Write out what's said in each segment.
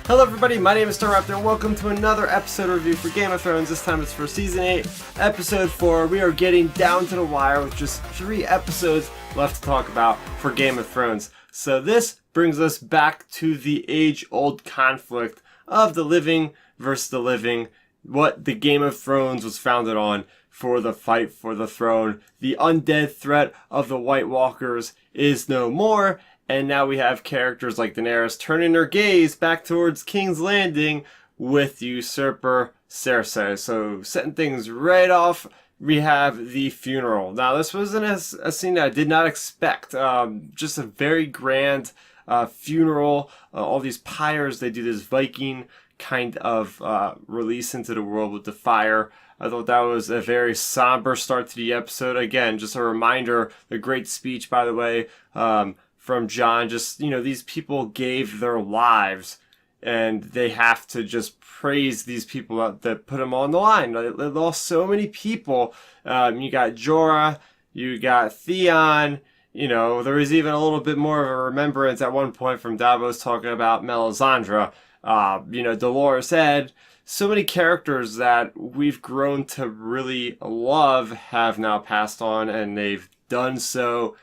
Hello everybody, my name is Starrapter and welcome to another episode review for Game of Thrones. This time it's for Season 8, Episode 4. We are getting down to the wire with just 3 episodes left to talk about for Game of Thrones. So this brings us back to the age-old conflict of the living versus the living, what the Game of Thrones was founded on for the fight for the throne. The undead threat of the White Walkers is no more. And now we have characters like Daenerys turning their gaze back towards King's Landing with usurper Cersi. So setting things right off, we have the funeral. Now this wasn't a scene that I did not expect. Just a very grand funeral. All these pyres, they do this Viking kind of release into the world with the fire. I thought that was a very somber start to the episode. Again, just a reminder, the great speech, by the way, from Jon. Just, these people gave their lives and they have to just praise these people that put them on the line. They lost so many people. You got Jorah, you got Theon, there was even a little bit more of a remembrance at one point from Davos talking about Melisandre. Dolores Ed. So many characters that we've grown to really love have now passed on, and they've done so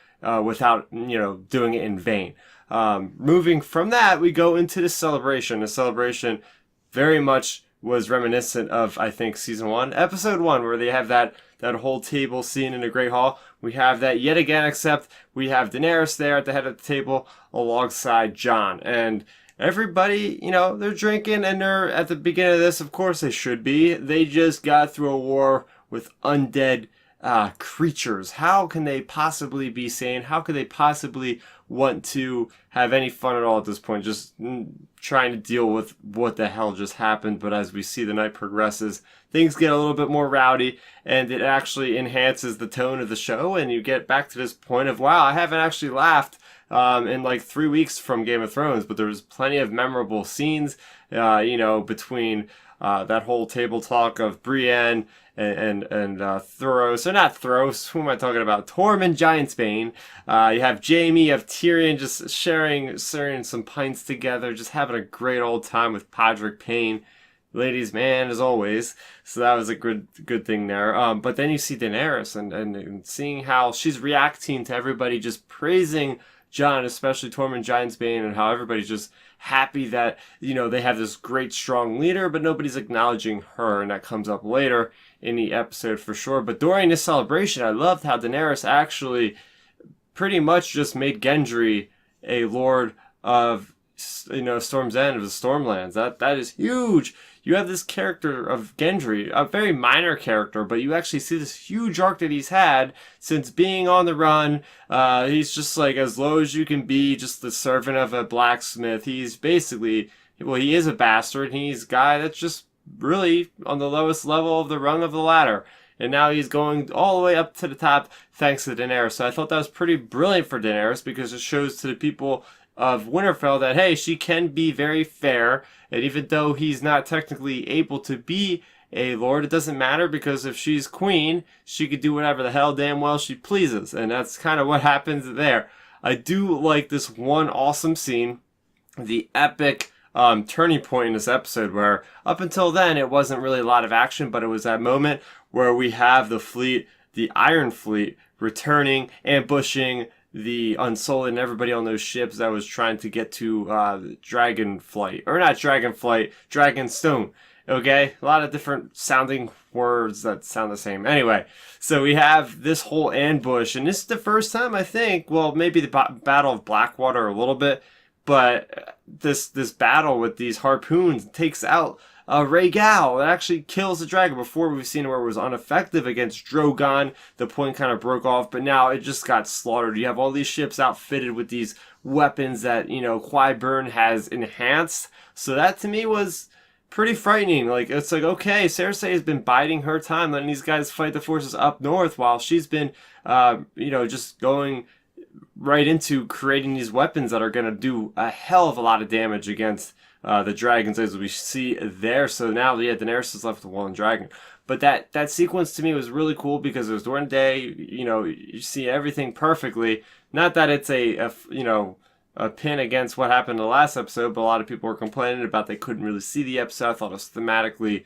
without, doing it in vain. Moving from that, we go into the celebration. The celebration very much was reminiscent of, I think, Season 1, Episode 1, where they have that whole table scene in the Great Hall. We have that yet again, except we have Daenerys there at the head of the table alongside Jon. And everybody, they're drinking, and they're at the beginning of this, of course they should be. They just got through a war with undead creatures. How can they possibly be sane? How could they possibly want to have any fun at all at this point? Just trying to deal with what the hell just happened. But as we see the night progresses, things get a little bit more rowdy, and it actually enhances the tone of the show, and you get back to this point of, wow, I haven't actually laughed in like 3 weeks from Game of Thrones, but there was plenty of memorable scenes, between that whole table talk of Brienne and Thoros, or not Thoros, who am I talking about? Tormund Giantsbane. You have Jaime, you have Tyrion just sharing some pints together, just having a great old time with Podrick Payne. Ladies' man, as always. So that was a good thing there. But then you see Daenerys and seeing how she's reacting to everybody just praising Jon, especially Tormund Giantsbane, and how everybody's just happy that, they have this great, strong leader, but nobody's acknowledging her, and that comes up later in the episode for sure. But during this celebration, I loved how Daenerys actually pretty much just made Gendry a lord of, Storm's End, of the Stormlands. That is huge. You have this character of Gendry, a very minor character, but you actually see this huge arc that he's had since being on the run. He's just like as low as you can be, just the servant of a blacksmith. He's basically, he is a bastard. He's a guy that's just really on the lowest level of the rung of the ladder. And now he's going all the way up to the top thanks to Daenerys. So I thought that was pretty brilliant for Daenerys, because it shows to the people of Winterfell that, hey, she can be very fair, and even though he's not technically able to be a lord, it doesn't matter, because if she's queen, she could do whatever the hell damn well she pleases, and that's kind of what happens there. I do like this one awesome scene, the epic turning point in this episode, where up until then it wasn't really a lot of action, but it was that moment where we have the fleet, the Iron Fleet, returning, ambushing the Unsullied and everybody on those ships that was trying to get to Dragonflight. Or not Dragonflight, Dragonstone. Okay? A lot of different sounding words that sound the same. Anyway, so we have this whole ambush, and this is the first time, I think, well, maybe the Battle of Blackwater a little bit, but this battle with these harpoons takes out Rhaegal. It actually kills the dragon. Before, we've seen where it was ineffective against Drogon. The point kind of broke off, but now it just got slaughtered. You have all these ships outfitted with these weapons that, Qyburn has enhanced. So that to me was pretty frightening. It's like, okay, Cersei has been biding her time, letting these guys fight the forces up north, while she's been, just going right into creating these weapons that are going to do a hell of a lot of damage against the dragons, as we see there. So now, Daenerys is left with one dragon. But that sequence to me was really cool, because it was during the day, you see everything perfectly. Not that it's a a pin against what happened in the last episode, but a lot of people were complaining about they couldn't really see the episode. I thought it was thematically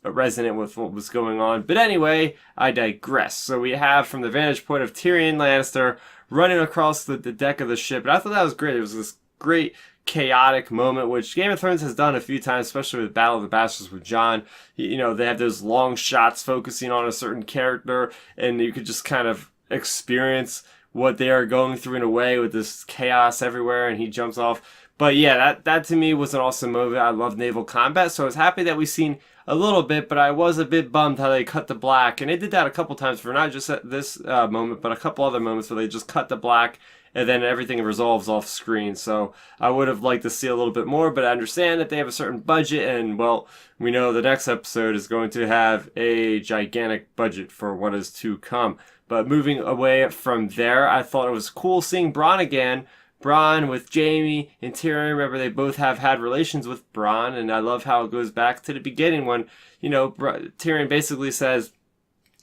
resonant with what was going on. But anyway, I digress. So we have, from the vantage point of Tyrion Lannister, running across the deck of the ship. And I thought that was great. It was this great chaotic moment, which Game of Thrones has done a few times, especially with Battle of the Bastards with Jon. You know, they have those long shots focusing on a certain character, and you could just kind of experience what they are going through in a way with this chaos everywhere, and he jumps off. But yeah, that to me was an awesome movie. I love naval combat, so I was happy that we've seen a little bit, but I was a bit bummed how they cut the black. And they did that a couple times for not just at this moment, but a couple other moments where they just cut the black and then everything resolves off screen. So I would have liked to see a little bit more, but I understand that they have a certain budget, and well, we know the next episode is going to have a gigantic budget for what is to come. But moving away from there, I thought it was cool seeing Bronn again. Bronn with Jaime and Tyrion. Remember, they both have had relations with Bronn, and I love how it goes back to the beginning when, you know, Tyrion basically says,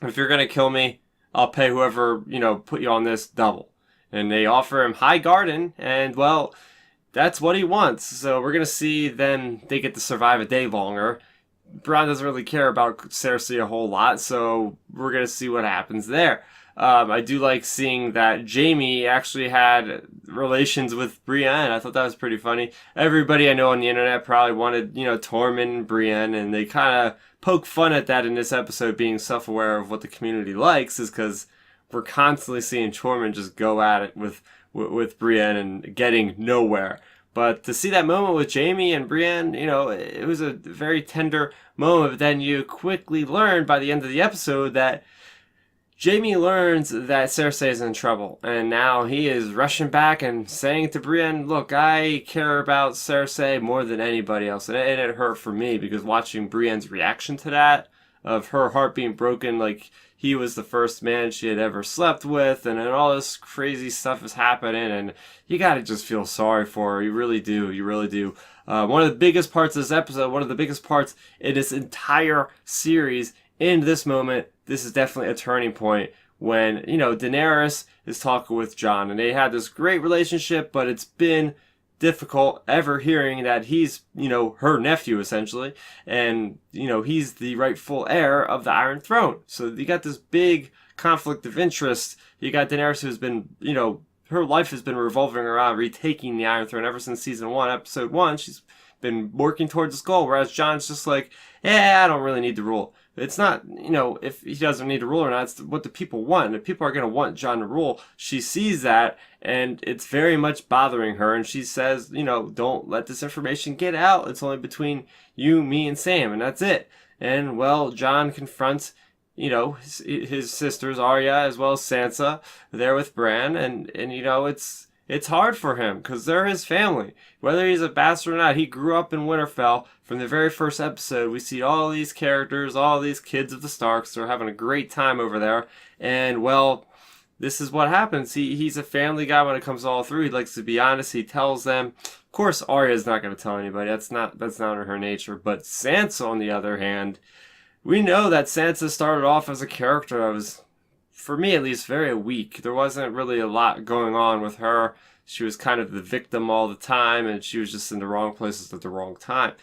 if you're going to kill me, I'll pay whoever, you know, put you on this double. And they offer him High Garden, and, well, that's what he wants. So we're going to see then they get to survive a day longer. Bronn doesn't really care about Cersi a whole lot, so we're going to see what happens there. I do like seeing that Jaime actually had relations with Brienne. I thought that was pretty funny. Everybody I know on the internet probably wanted, you know, Tormund and Brienne, and they kind of poke fun at that in this episode, being self-aware of what the community likes, is because we're constantly seeing Tormund just go at it with Brienne and getting nowhere. But to see that moment with Jaime and Brienne, you know, it was a very tender moment. But then you quickly learn by the end of the episode that Jaime learns that Cersei is in trouble, and now he is rushing back and saying to Brienne, look, I care about Cersei more than anybody else. And it hurt for me, because watching Brienne's reaction to that, of her heart being broken, like he was the first man she had ever slept with, and then all this crazy stuff is happening, and you gotta just feel sorry for her. You really do. You really do. One of the biggest parts of this episode, one of the biggest parts in this entire series, in this moment, this is definitely a turning point when, you know, Daenerys is talking with Jon, and they had this great relationship, but it's been difficult ever hearing that he's, you know, her nephew essentially, and, you know, he's the rightful heir of the Iron Throne. So you got this big conflict of interest. You got Daenerys, who's been, you know, her life has been revolving around retaking the Iron Throne ever since season 1, episode 1. She's been working towards this goal, whereas Jon's just like, yeah, I don't really need to rule. It's not, you know, if he doesn't need to rule or not, it's what the people want. And if people are going to want Jon to rule, she sees that, and it's very much bothering her. And she says, you know, don't let this information get out. It's only between you, me, and Sam, and that's it. And, well, Jon confronts, you know, his sisters, Arya, as well as Sansa, there with Bran, and you know, it's hard for him, because they're his family. Whether he's a bastard or not, he grew up in Winterfell. From the very first episode, we see all these characters, all these kids of the Starks. They're having a great time over there. And, well, this is what happens. He's a family guy when it comes all through. He likes to be honest. He tells them. Of course, Arya's not going to tell anybody. That's not in her nature. But Sansa, on the other hand, we know that Sansa started off as a character that was, for me at least, very weak. There wasn't really a lot going on with her. She was kind of the victim all the time, and she was just in the wrong places at the wrong time.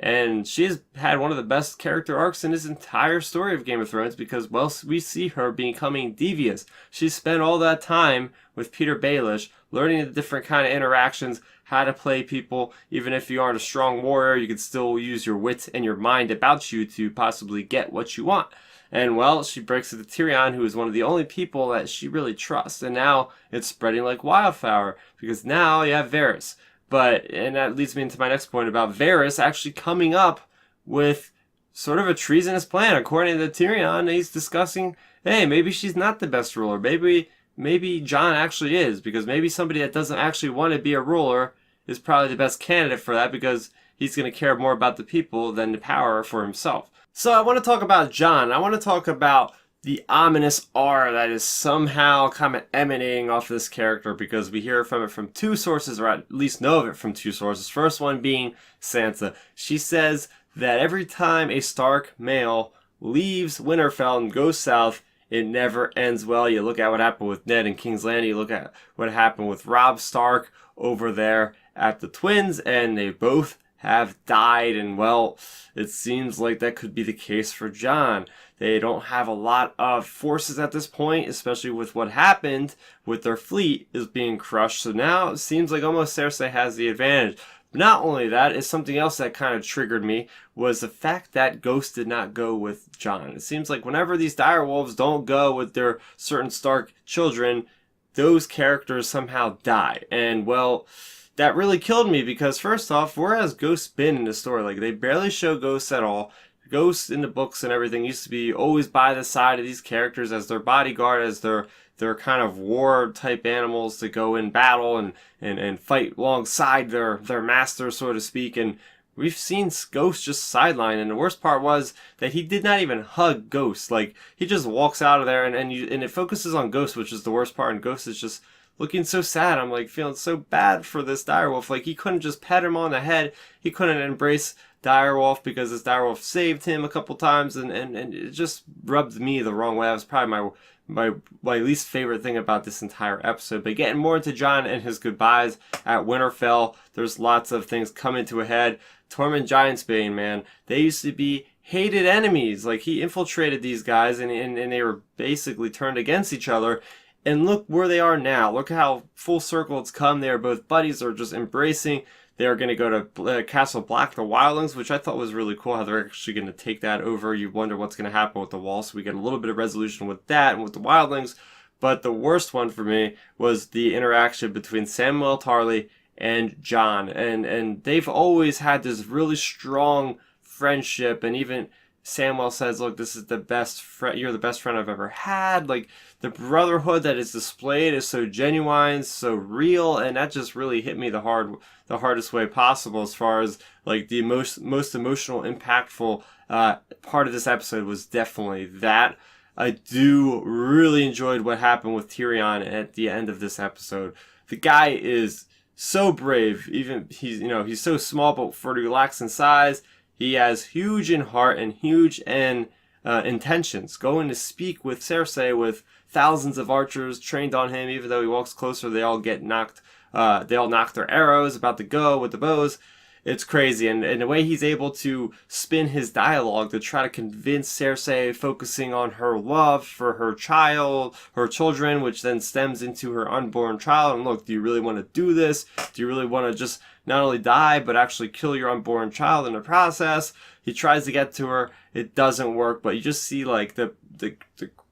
And she's had one of the best character arcs in this entire story of Game of Thrones, because, well, we see her becoming devious. She spent all that time with Peter Baelish, learning the different kind of interactions, how to play people. Even if you aren't a strong warrior, you can still use your wit and your mind about you to possibly get what you want. And, well, she breaks it to Tyrion, who is one of the only people that she really trusts. And now it's spreading like wildfire, because now you have Varys. And that leads me into my next point about Varys actually coming up with sort of a treasonous plan. According to Tyrion, he's discussing, hey, maybe she's not the best ruler. Maybe Jon actually is, because maybe somebody that doesn't actually want to be a ruler is probably the best candidate for that, because he's going to care more about the people than the power for himself. So I want to talk about Jon. I want to talk about the ominous aura that is somehow kind of emanating off this character, because we hear from it from two sources, or at least know of it from two sources. First one being Sansa. She says that every time a Stark male leaves Winterfell and goes south, it never ends well. You look at what happened with Ned and King's Landing, you look at what happened with Robb Stark over there at the Twins, and they both have died, and well, it seems like that could be the case for Jon. They don't have a lot of forces at this point, especially with what happened with their fleet is being crushed. So now it seems like almost Cersei has the advantage. Not only that, is something else that kind of triggered me was the fact that Ghost did not go with Jon. It seems like whenever these direwolves don't go with their certain Stark children, those characters somehow die. And well, that really killed me because first off, where has Ghost been in the story? Like, they barely show Ghost at all. Ghost in the books and everything used to be always by the side of these characters as their bodyguard, as their kind of war type animals to go in battle and fight alongside their master, so to speak. And we've seen Ghost just sideline, and the worst part was that he did not even hug Ghost. Like, he just walks out of there, and it focuses on Ghost, which is the worst part, and Ghost is just looking so sad. I'm like feeling so bad for this direwolf. Like, he couldn't just pet him on the head. He couldn't embrace direwolf because this direwolf saved him a couple times, and it just rubbed me the wrong way. That was probably my least favorite thing about this entire episode. But getting more into Jon and his goodbyes at Winterfell, there's lots of things coming to a head. Tormund Giantsbane, man, they used to be hated enemies. Like, he infiltrated these guys, and they were basically turned against each other. And look where they are now. Look how full circle it's come. They are both buddies. They're just embracing. They are going to go to Castle Black, the Wildlings, which I thought was really cool how they're actually going to take that over. You wonder what's going to happen with the wall. So we get a little bit of resolution with that and with the Wildlings. But the worst one for me was the interaction between Samwell Tarly and Jon. And they've always had this really strong friendship. And even Samwell says, look, this is the best friend. You're the best friend I've ever had. Like, the brotherhood that is displayed is so genuine, so real, and that just really hit me the hardest way possible as far as like the most emotional, impactful part of this episode was definitely that. I do really enjoyed what happened with Tyrion at the end of this episode. The guy is so brave. Even he's so small, but for to relax in size, he has huge in heart and huge in intentions. Going to speak with Cersei with thousands of archers trained on him. Even though he walks closer, they all get knocked. They all knock their arrows about to go with the bows. It's crazy, and the way he's able to spin his dialogue to try to convince Cersei, focusing on her love for her children, which then stems into her unborn child. And look, do you really want to do this? Do you really want to just not only die, but actually kill your unborn child in the process? He tries to get to her. It doesn't work, but you just see like the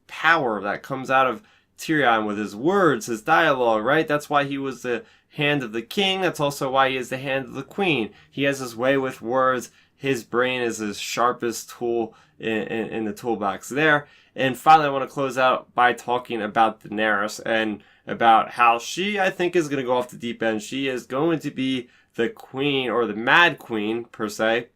power that comes out of Tyrion with his words, his dialogue, right? That's why he was the hand of the king. That's also why he is the hand of the queen. He has his way with words. His brain is his sharpest tool in the toolbox there. And finally, I want to close out by talking about Daenerys and about how she, I think, is going to go off the deep end. She is going to be the queen, or the mad queen, per se.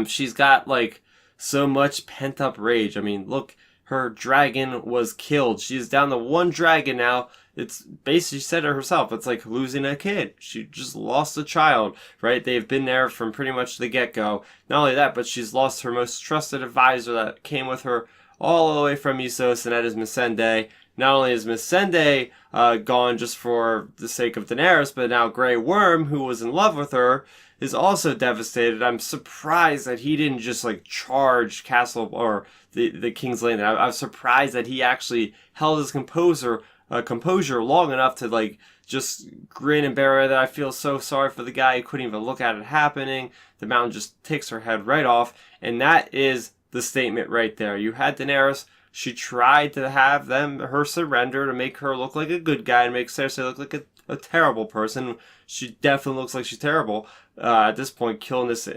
She's got, like, so much pent-up rage. I mean, look, her dragon was killed. She's down to one dragon now. It's basically, she said it herself, it's like losing a kid. She just lost a child, right? They've been there from pretty much the get-go. Not only that, but she's lost her most trusted advisor that came with her all the way from Essos, and that is Missandei. Not only is Missandei gone just for the sake of Daenerys, but now Grey Worm, who was in love with her, is also devastated. I'm surprised that he didn't just like charge Castle or the King's Landing. I'm surprised that he actually held his composure long enough to like just grin and bear it. I feel so sorry for the guy. He couldn't even look at it happening. The mountain just takes her head right off, and that is the statement right there. You had Daenerys. She tried to have her surrender to make her look like a good guy and make Cersei look like a terrible person. She definitely looks like she's terrible at this point, killing this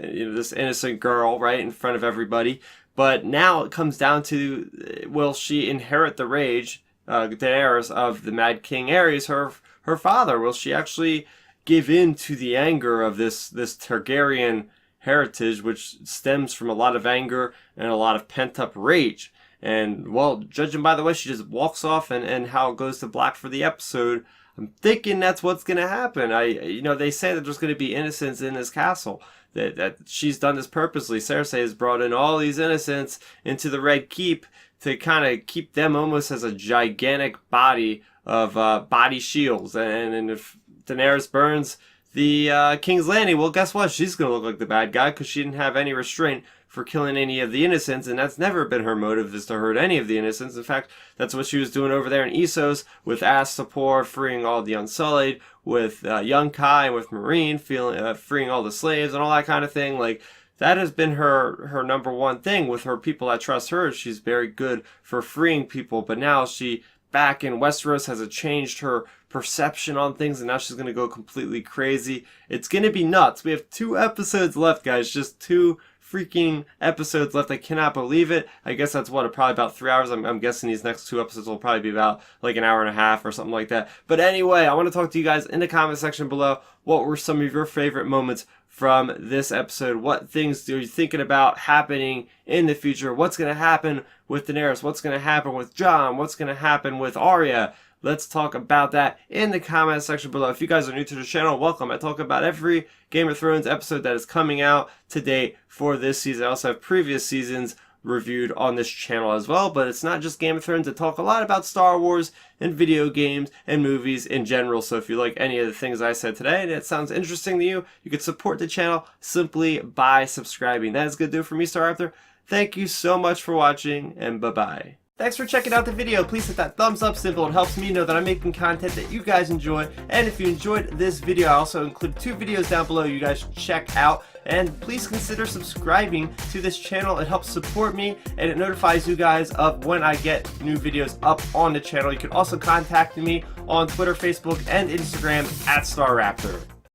innocent girl right in front of everybody. But now it comes down to, will she inherit the rage, Daenerys, of the Mad King Aerys, her father? Will she actually give in to the anger of this Targaryen heritage, which stems from a lot of anger and a lot of pent-up rage? And, well, judging by the way she just walks off and how it goes to black for the episode, I'm thinking that's what's going to happen. They say that there's going to be innocents in this castle. That she's done this purposely. Cersei has brought in all these innocents into the Red Keep to kind of keep them almost as a gigantic body of body shields. And if Daenerys burns the King's Landing, well, guess what? She's going to look like the bad guy because she didn't have any restraint for killing any of the innocents, and that's never been her motive, is to hurt any of the innocents. In fact, that's what she was doing over there in Essos with Astapor, freeing all the Unsullied, with Young Kai and with Marine, freeing all the slaves and all that kind of thing. Like, that has been her number one thing with her people that trust her. She's very good for freeing people, but now she, back in Westeros, has changed her perception on things, and now she's going to go completely crazy. It's going to be nuts. We have 2 episodes left, guys. Just 2 freaking episodes left. I cannot believe it. I guess that's probably about 3 hours. I'm guessing these next 2 episodes will probably be about like an hour and a half or something like that. But anyway, I want to talk to you guys in the comment section below. What were some of your favorite moments from this episode? What things are you thinking about happening in the future? What's going to happen with Daenerys? What's going to happen with Jon? What's going to happen with Arya? Let's talk about that in the comment section below. If you guys are new to the channel, welcome. I talk about every Game of Thrones episode that is coming out to date for this season. I also have previous seasons reviewed on this channel as well, but it's not just Game of Thrones. I talk a lot about Star Wars and video games and movies in general. So if you like any of the things I said today and it sounds interesting to you, you can support the channel simply by subscribing. That is going to do it for me, Starrapter. Thank you so much for watching, and bye-bye. Thanks for checking out the video. Please hit that thumbs up symbol. It helps me know that I'm making content that you guys enjoy. And if you enjoyed this video, I also include 2 videos down below you guys should check out. And please consider subscribing to this channel. It helps support me, and it notifies you guys of when I get new videos up on the channel. You can also contact me on Twitter, Facebook, and Instagram at Starrapter.